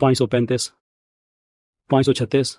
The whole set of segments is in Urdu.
535, 536,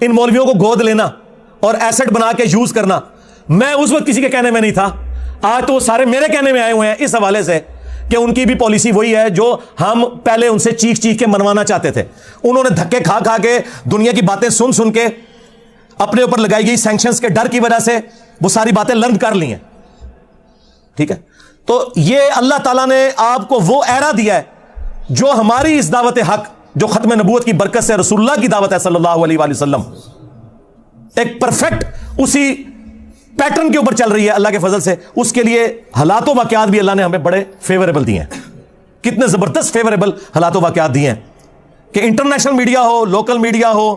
ان مولویوں کو گود لینا اور ایسٹ بنا کے یوز کرنا، میں اس وقت کسی کے کہنے میں نہیں تھا، آج تو سارے میرے کہنے میں آئے ہوئے ہیں اس حوالے سے کہ ان کی بھی پالیسی وہی ہے جو ہم پہلے ان سے چیخ چیخ کے منوانا چاہتے تھے. انہوں نے دھکے کھا کھا کے، دنیا کی باتیں سن سن کے، اپنے اوپر لگائی گئی سینکشنز کے ڈر کی وجہ سے وہ ساری باتیں لرن کر لی ہیں. ٹھیک ہے، تو یہ اللہ تعالیٰ نے آپ کو وہ ایرا دیا ہے جو ہماری اس دعوت حق، جو ختم نبوت کی برکت سے رسول اللہ کی دعوت ہے صلی اللہ علیہ وآلہ وسلم، ایک پرفیکٹ اسی پیٹرن کے اوپر چل رہی ہے اللہ کے فضل سے. اس کے لیے حالات و واقعات بھی اللہ نے ہمیں بڑے فیوریبل دیے ہیں. کتنے زبردست فیوریبل حالات و واقعات دیے ہیں کہ انٹرنیشنل میڈیا ہو، لوکل میڈیا ہو،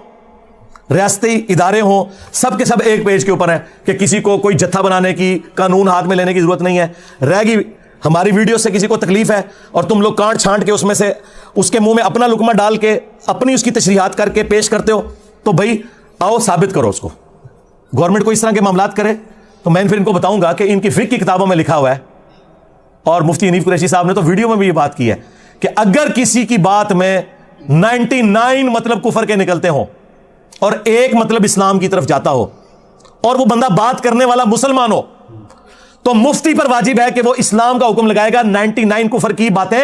ریاستی ادارے ہوں، سب کے سب ایک پیج کے اوپر ہیں کہ کسی کو کوئی جتھا بنانے کی، قانون ہاتھ میں لینے کی ضرورت نہیں ہے. رہ گئی ہماری ویڈیو سے کسی کو تکلیف ہے اور تم لوگ کانٹ چھانٹ کے اس میں سے اس کے منہ میں اپنا لقمہ ڈال کے اپنی اس کی تشریحات کر کے پیش کرتے ہو، تو بھائی آؤ ثابت کرو اس کو. گورنمنٹ کو اس طرح کے معاملات کرے تو میں پھر ان کو بتاؤں گا کہ ان کی فقہ کی کتابوں میں لکھا ہوا ہے، اور مفتی حنیف قریشی صاحب نے تو ویڈیو میں بھی یہ بات کی ہے کہ اگر کسی کی بات میں 99 مطلب کفر کے نکلتے ہوں اور ایک مطلب اسلام کی طرف جاتا ہو اور وہ بندہ بات کرنے والا مسلمان ہو، تو مفتی پر واجب ہے کہ وہ اسلام کا حکم لگائے گا، 99 کفر کی باتیں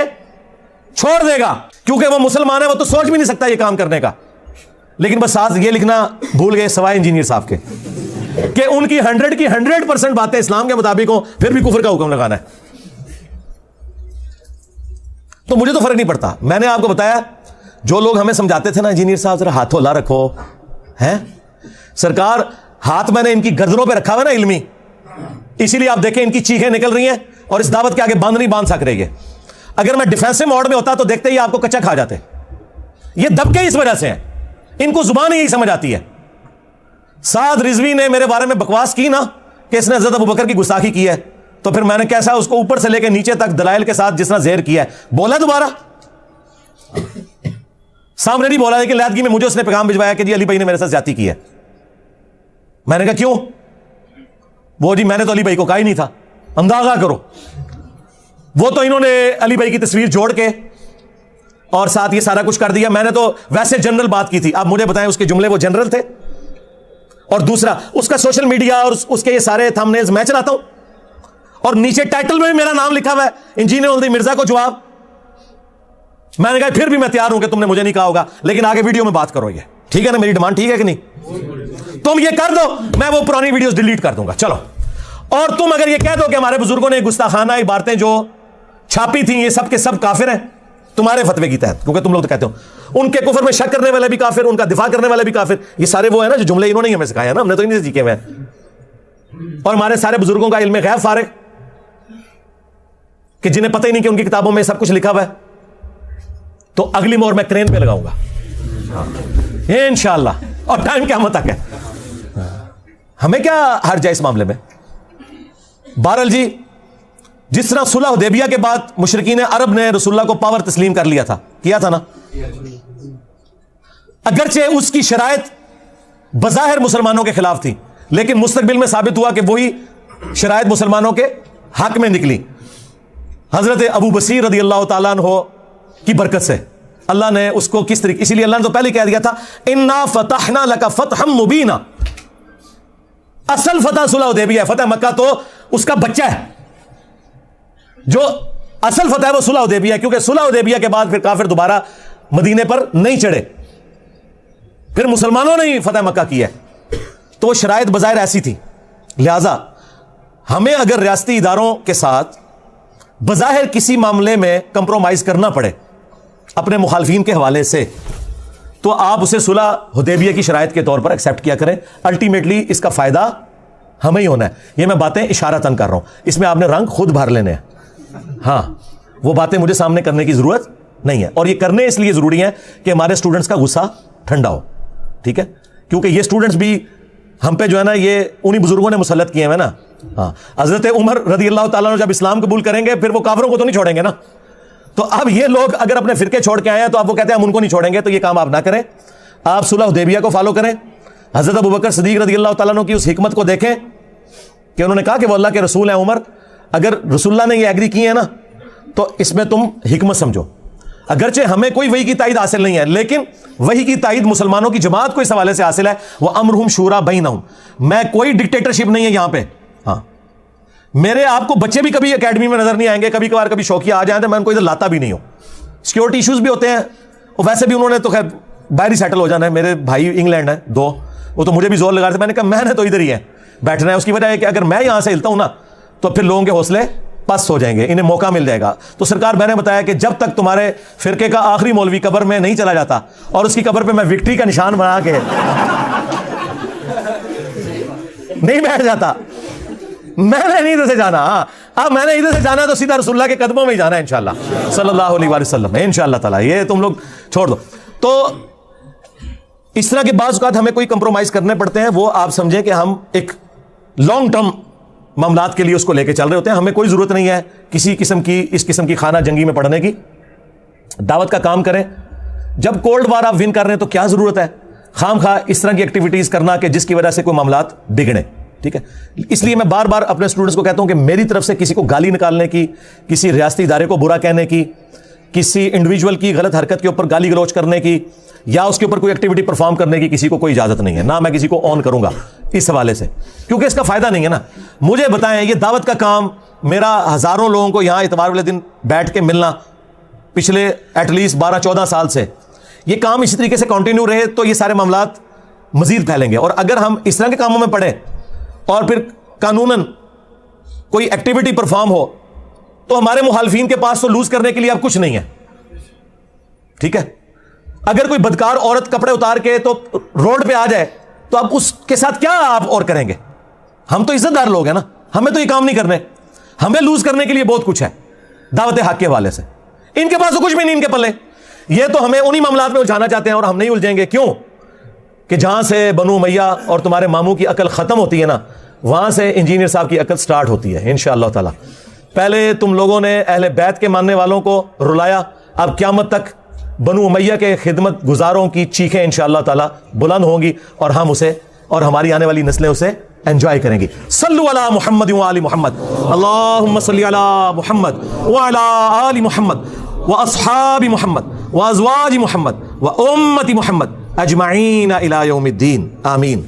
چھوڑ دے گا، کیونکہ وہ مسلمان ہے، وہ تو سوچ بھی نہیں سکتا یہ کام کرنے کا. لیکن بس ساتھ یہ لکھنا بھول گئے سوائے انجینئر صاحب کے کہ ان کی 100% باتیں اسلام کے مطابق ہوں، پھر بھی کفر کا حکم لگانا ہے. تو مجھے تو فرق نہیں پڑتا. میں نے آپ کو بتایا جو لوگ ہمیں سمجھاتے تھے نا انجینئر صاحب ذرا ہاتھ ہلا رکھو، ہیں سرکار ہاتھ میں نے ان کی گردنوں پہ رکھا ہوا نا علمی، اسی لیے آپ دیکھیں ان کی چیخیں نکل رہی ہیں اور اس دعوت کے آگے باندھ نہیں باندھ سک رہی ہے. اگر میں ڈیفینسو موڈ میں ہوتا تو دیکھتے ہی آپ کو کچا کھا جاتے. یہ دبکے اس وجہ سے ہیں، ان کو زبان ہی سمجھ آتی ہے. سعد رضوی نے میرے بارے میں بکواس کی نا کہ اس نے حضرت ابوبکر کی گستاخی کی ہے، تو پھر میں نے کیسا اس کو اوپر سے لے کے نیچے تک دلائل کے ساتھ جس طرح زیر کیا ہے، بولا دوبارہ سامنے نہیں بولا، لیکن لیدگی میں مجھے اس نے پیغام بھجوایا کہ جی علی بھائی نے میرے ساتھ زیادتی کی ہے. میں نے کہا کیوں؟ وہ جی میں نے تو علی بھائی کو کہا ہی نہیں تھا. اندازہ کرو، وہ تو انہوں نے علی بھائی کی تصویر جوڑ کے اور ساتھ یہ سارا کچھ کر دیا. میں نے تو ویسے جنرل بات کی تھی. آپ مجھے بتائیں اس کے جملے وہ جنرل تھے؟ اور دوسرا اس کا سوشل میڈیا اور اس کے یہ سارے تھم نیلز میں چلاتا ہوں اور نیچے ٹائٹل میں بھی میرا نام لکھا ہوا ہے، انجینئر الدی مرزا کو جواب. میں نے کہا پھر بھی میں تیار ہوں کہ تم نے مجھے نہیں کہا ہوگا، لیکن آگے ویڈیو میں بات کرو. یہ ٹھیک ہے نا؟ میری ڈیمانڈ ٹھیک ہے کہ نہیں؟ تم یہ کر دو، میں وہ پرانی ویڈیوز ڈیلیٹ کر دوں گا. چلو، اور تم اگر یہ کہہ دو کہ ہمارے بزرگوں نے گستاخانہ عبارتیں جو چھاپی تھیں یہ سب کے سب کافر ہیں تمہارے فتوے کی تحت، کیونکہ تم لوگ تو کہتے ہو ان کے کفر میں شک کرنے والے بھی کافر، ان کا دفاع کرنے والے بھی کافر. یہ سارے وہ ہیں نا جو جملے انہوں نے ہمیں سکھایا نا، ہم نے تو انہیں سے سیکھے ہوئے ہیں. اور ہمارے سارے بزرگوں کا علم غیب فارغ کہ جنہیں پتہ ہی نہیں کہ ان کی کتابوں میں سب کچھ لکھا ہوا ہے. تو اگلی مور میں کرین پہ لگاؤں گا انشاءاللہ، اور ٹائم قیامت تک ہے. ہمیں کیا حرج ہے اس معاملے میں؟ بہرحال جی، جس طرح صلح حدیبیہ کے بعد مشرکین عرب نے رسول اللہ کو پاور تسلیم کر لیا تھا، کیا تھا نا، اگرچہ اس کی شرائط بظاہر مسلمانوں کے خلاف تھی، لیکن مستقبل میں ثابت ہوا کہ وہی شرائط مسلمانوں کے حق میں نکلی. حضرت ابو بصیر رضی اللہ تعالیٰ عنہ کی برکت سے اللہ نے اس کو کس طریقے، اسی لیے اللہ نے تو پہلے کہہ دیا تھا انا فتحنا لک فتحا مبینا. اصل فتح صلح حدیبیہ ہے، فتح مکہ تو اس کا بچہ ہے. جو اصل فتح ہے وہ صلح حدیبیہ ہے، کیونکہ صلح حدیبیہ کے بعد پھر کافر دوبارہ مدینے پر نہیں چڑھے، پھر مسلمانوں نے ہی فتح مکہ کی ہے. تو وہ شرائط بظاہر ایسی تھی. لہذا ہمیں اگر ریاستی اداروں کے ساتھ بظاہر کسی معاملے میں کمپرومائز کرنا پڑے اپنے مخالفین کے حوالے سے، تو آپ اسے صلح حدیبیہ کی شرائط کے طور پر ایکسیپٹ کیا کریں. الٹیمیٹلی اس کا فائدہ ہمیں ہی ہونا ہے. یہ میں باتیں اشارتاً کر رہا ہوں، اس میں آپ نے رنگ خود بھر لینے ہیں. ہاں، وہ باتیں مجھے سامنے کرنے کی ضرورت نہیں ہے، اور یہ کرنے اس لیے ضروری ہیں کہ ہمارے اسٹوڈنٹس کا غصہ ٹھنڈا ہو. ٹھیک ہے؟ کیونکہ یہ اسٹوڈنٹس بھی ہم پہ جو ہے نا یہ انہی بزرگوں نے مسلط کیے ہیں نا. ہاں، حضرت عمر رضی اللہ تعالیٰ عنہ جب اسلام قبول کریں گے پھر وہ کافروں کو تو نہیں چھوڑیں گے نا. تو اب یہ لوگ اگر اپنے فرقے چھوڑ کے آئے ہیں تو اب وہ کہتے ہیں ہم ان کو نہیں چھوڑیں گے. تو یہ کام آپ نہ کریں، آپ صلح حدیبیہ کو فالو کریں. حضرت ابوبکر صدیق رضی اللہ تعالیٰ عنہ کی اس حکمت کو دیکھیں کہ انہوں نے کہا کہ وہ اللہ کے رسول ہیں. عمر، اگر رسول اللہ نے یہ ایگری کی ہے نا تو اس میں تم حکمت سمجھو. اگرچہ ہمیں کوئی وحی کی تائید حاصل نہیں ہے، لیکن وحی کی تائید مسلمانوں کی جماعت کو اس حوالے سے حاصل ہے، وہ امرہم شورا بینہم. میں کوئی ڈکٹیٹرشپ نہیں ہے یہاں پہ. ہاں میرے آپ کو بچے بھی کبھی اکیڈمی میں نظر نہیں آئیں گے، کبھی کبھار کبھی شوقیہ آ جائیں تو میں ان کو ادھر لاتا بھی نہیں ہوں. سیکورٹی ایشوز بھی ہوتے ہیں، اور ویسے بھی انہوں نے تو خیر باہر ہی سیٹل ہو جانا ہے. میرے بھائی انگلینڈ ہیں 2، وہ تو مجھے بھی زور لگا رہے تھے. میں نے کہا میں نے تو ادھر ہی ہے بیٹھنا ہے. اس کی وجہ ہے کہ اگر میں یہاں سے ہلتا ہوں نا تو پھر لوگوں کے حوصلے پس ہو جائیں گے، انہیں موقع مل جائے گا. تو سرکار میں نے بتایا کہ جب تک تمہارے فرقے کا آخری مولوی قبر میں نہیں چلا جاتا اور اس کی قبر پہ میں وکٹری کا نشان بنا کے نہیں بیٹھ جاتا، میں نے نہیں ادھر سے جانا. ہاں اب میں نے ادھر سے جانا تو سیدھا رسول اللہ کے قدموں میں ہی جانا ہے انشاءاللہ صلی اللہ علیہ وآلہ وسلم، انشاءاللہ تعالیٰ. یہ تم لوگ چھوڑ دو. تو اس طرح کے بعض اوقات ہمیں کوئی کمپرومائز کرنے پڑتے ہیں، وہ آپ سمجھیں کہ ہم ایک لانگ ٹرم معاملات کے لیے اس کو لے کے چل رہے ہوتے ہیں. ہمیں کوئی ضرورت نہیں ہے کسی قسم کی اس قسم کی خانہ جنگی میں پڑھنے کی. دعوت کا کام کریں. جب کولڈ وار آپ ون کر رہے ہیں تو کیا ضرورت ہے خام خواہ اس طرح کی ایکٹیویٹیز کرنا کہ جس کی وجہ سے کوئی معاملات بگڑیں. ٹھیک ہے، اس لیے میں بار بار اپنے اسٹوڈنٹس کو کہتا ہوں کہ میری طرف سے کسی کو گالی نکالنے کی، کسی ریاستی ادارے کو برا کہنے کی، کسی انڈیویجول کی غلط حرکت کے اوپر گالی گلوچ کرنے کی، یا اس کے اوپر کوئی ایکٹیویٹی پرفارم کرنے کی کسی کو کوئی اجازت نہیں ہے. نہ میں کسی کو آن کروں گا اس حوالے سے، کیونکہ اس کا فائدہ نہیں ہے نا. مجھے بتائیں، یہ دعوت کا کام میرا ہزاروں لوگوں کو یہاں اتوار والے دن بیٹھ کے ملنا پچھلے ایٹ لیسٹ 12-14 سال سے، یہ کام اسی طریقے سے کنٹینیو رہے تو یہ سارے معاملات مزید پھیلیں گے. اور اگر ہم اس طرح کے کاموں میں پڑیں اور پھر قانوناً کوئی ایکٹیویٹی پرفارم ہو تو ہمارے مخالفین کے پاس تو لوز کرنے کے لیے اب کچھ نہیں ہے. ٹھیک ہے، اگر کوئی بدکار عورت کپڑے اتار کے تو روڈ پہ آ جائے تو اب اس کے ساتھ کیا آپ اور کریں گے؟ ہم تو عزت دار لوگ ہیں نا، ہمیں تو یہ کام نہیں کرنے. ہمیں لوز کرنے کے لیے بہت کچھ ہے دعوت حق کے حوالے سے. ان کے پاس تو کچھ بھی نہیں ان کے پلے. یہ تو ہمیں انہی معاملات میں الجھانا چاہتے ہیں اور ہم نہیں الجھیں گے. کیوں کہ جہاں سے بنو امیہ اور تمہارے ماموں کی عقل ختم ہوتی ہے نا، وہاں سے انجینئر صاحب کی عقل سٹارٹ ہوتی ہے انشاءاللہ تعالی. پہلے تم لوگوں نے اہل بیت کے ماننے والوں کو رلایا، اب قیامت تک بنو امیہ کے خدمت گزاروں کی چیخیں انشاءاللہ تعالی بلند ہوں گی اور ہم اسے اور ہماری آنے والی نسلیں اسے انجوائے کریں گی. صلو علی محمد و آل محمد، اللہم صلی علی محمد وعلی آل محمد واصحاب محمد وازواج محمد وامت محمد اجمعین الی یوم الدین. آمین.